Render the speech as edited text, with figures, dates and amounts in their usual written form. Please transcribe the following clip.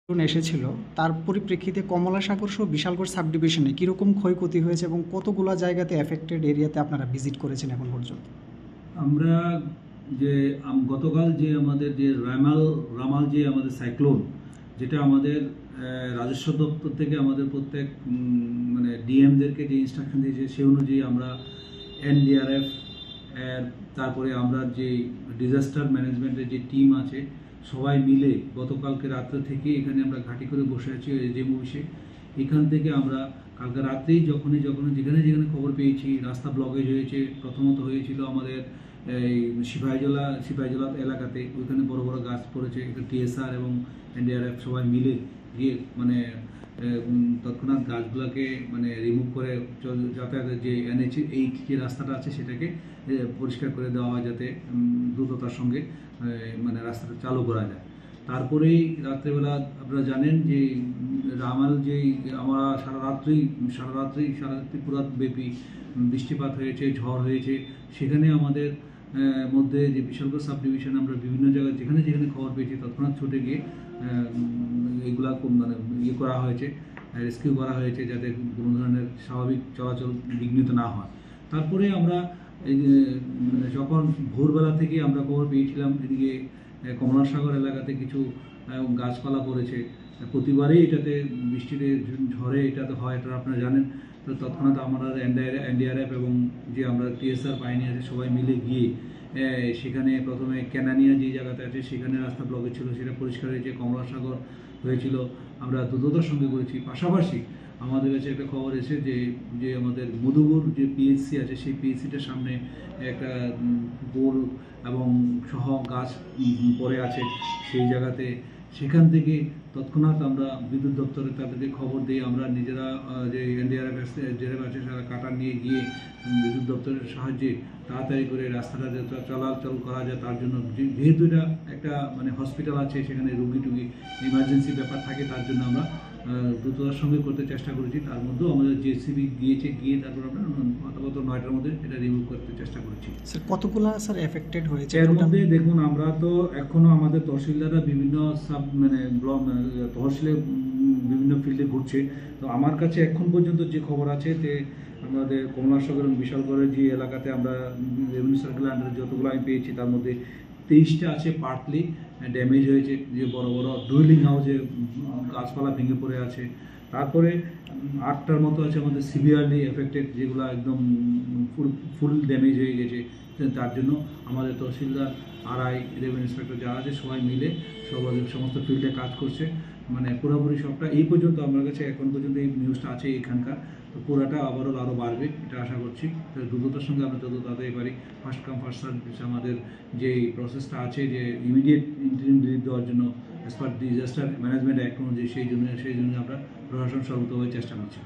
এসেছিল, তার পরিপ্রেক্ষিতে কমলাসাগর সহ বিশালগড় সাব ডিভিশনে কীরকম ক্ষয়ক্ষতি হয়েছে এবং কতগুলো জায়গাতে এফেক্টেড এরিয়াতে আপনারা ভিজিট করেছেন এখন পর্যন্ত? আমরা যে গতকাল যে আমাদের যে রামাল যে আমাদের সাইক্লোন, যেটা আমাদের রাজস্ব দপ্তর থেকে আমাদের প্রত্যেক মানে ডিএমদেরকে যে ইনস্ট্রাকশন দিয়েছে সেই অনুযায়ী আমরা এনডিআরএফ তারপরে আমরা যে ডিজাস্টার ম্যানেজমেন্টের যে টিম আছে সবাই মিলে গতকালকে রাত্রে থেকে এখানে আমরা ঘাঁটি করে বসে আছি এজেএম অফিসে। এখান থেকে আমরা কালকে রাত্রেই যেখানে যেখানে খবর পেয়েছি রাস্তা ব্লকেজ হয়েছে, প্রথমত হয়েছিল আমাদের এই সিপাহীজলা এলাকাতে, ওইখানে বড় বড় গাছ পড়েছে, টিএসআর এবং এনডিআরএফ সবাই মিলে গিয়ে মানে তৎক্ষণাৎ গাছগুলোকে মানে রিমুভ করে যাতায়াতের যে NH8 যে রাস্তাটা আছে সেটাকে পরিষ্কার করে দেওয়া হয় যাতে দ্রুততার সঙ্গে মানে রাস্তাটা চালু করা যায়। তারপরেই রাত্রেবেলা আপনারা জানেন যে রামাল যেই আমরা সারা রাত্রি পুরো ব্যাপী বৃষ্টিপাত হয়েছে, ঝড় হয়েছে, সেখানে আমাদের মধ্যে যে বিশালগড় সাব ডিভিশন আমরা বিভিন্ন জায়গায় যেখানে যেখানে খবর পেয়েছি তৎক্ষণাৎ ছুটে গিয়ে এইগুলা মানে করা হয়েছে, রেস্কিউ করা হয়েছে যাতে কোনো ধরনের স্বাভাবিক চলাচল বিঘ্নিত না হয়। তারপরে আমরা এই যখন ভোরবেলা থেকে আমরা খবর পেয়েছিলাম এদিকে কমলাসাগর এলাকাতে কিছু গাছপালা পড়েছে, প্রতিবারই এটাতে বৃষ্টিতে ঝড়ে এটাতে হয়, এটা আপনারা জানেন। তো তৎক্ষণাৎ আমরা এনডিআরএফ এবং যে আমরা টিএসআর বাহিনী আছে সবাই মিলে গিয়ে সেখানে প্রথমে ক্যানানিয়া যে জায়গাতে আছে সেখানে রাস্তা ব্লকে ছিল, সেটা পরিষ্কার হয়েছে। কমলাসাগর হয়েছিল, আমরা দ্রুততার সঙ্গে করেছি। পাশাপাশি আমাদের কাছে একটা খবর এসে যে আমাদের মধুপুর যে পিএইচসি আছে সেই পিএইচসিটার সামনে একটা পুকুর এবং সহ গাছ পড়ে আছে সেই জায়গাতে, সেখান থেকে তৎক্ষণাৎ আমরা বিদ্যুৎ দপ্তরে তাদেরকে খবর দিয়ে আমরা নিজেরা যে এনডিআরএফ আছে তারা কাটার নিয়ে গিয়ে বিদ্যুৎ দপ্তরের সাহায্যে তাড়াতাড়ি করে রাস্তাটা চলাচল করা যায় তার জন্য, যেহেতু এটা একটা মানে হসপিটাল আছে সেখানে রুগী টুগী ইমার্জেন্সি ব্যাপার থাকে, তার জন্য আমরা দ্রুততার সঙ্গে করতে চেষ্টা করেছি। তার মধ্যেও আমাদের জেসিবি গিয়ে তারপর আমরা গত 9টার মধ্যে এটা রিমুভ করতে চেষ্টা করেছি। স্যার কতগুলো স্যার এফেক্টেড হয়েছে এর মধ্যে? দেখুন, আমরা তো এখনো আমাদের তহসিলদাররা বিভিন্ন তহসিলে বিভিন্ন ফিল্ডে ঘুরছে। তো আমার কাছে এখন পর্যন্ত যে খবর আছে যে আমাদের কমলাসাগর এবং বিশালগড়ের যে এলাকাতে আমরা রেভিনিউ সার্কেল আন্ডারে যতগুলো আমি পেয়েছি তার মধ্যে 23টা আছে পার্টলি ড্যামেজ হয়েছে, যে বড় বড় ডুয়েলিং হাউসে গাছপালা ভেঙে পড়ে আছে। তারপরে 8টার মতো আছে আমাদের সিভিয়ারলি এফেক্টেড, যেগুলো একদম ফুল ড্যামেজ হয়ে গেছে। তার জন্য আমাদের তহসিলদার আরআই রেভিনিউ ইন্সপেক্টর যারা আছে সবাই মিলে সমস্ত ফিল্ডে কাজ করছে, মানে পুরোপুরি সবটা। এই পর্যন্ত আমার কাছে এখন পর্যন্ত এই নিউজটা আছে এখানকার, তো পুরোটা আরও বাড়বে এটা আশা করছি। দ্রুততার সঙ্গে আমরা যত তাড়াতাড়ি পারি ফার্স্ট কাম ফার্স্ট সার্ভিস আমাদের যে প্রসেসটা আছে যে ইমিডিয়েট ইন্টারিম রিলিফ দেওয়ার জন্য as per disaster management act অনুযায়ী সেই জন্য আমরা প্রশাসন সর্বতভাবে চেষ্টা করছি।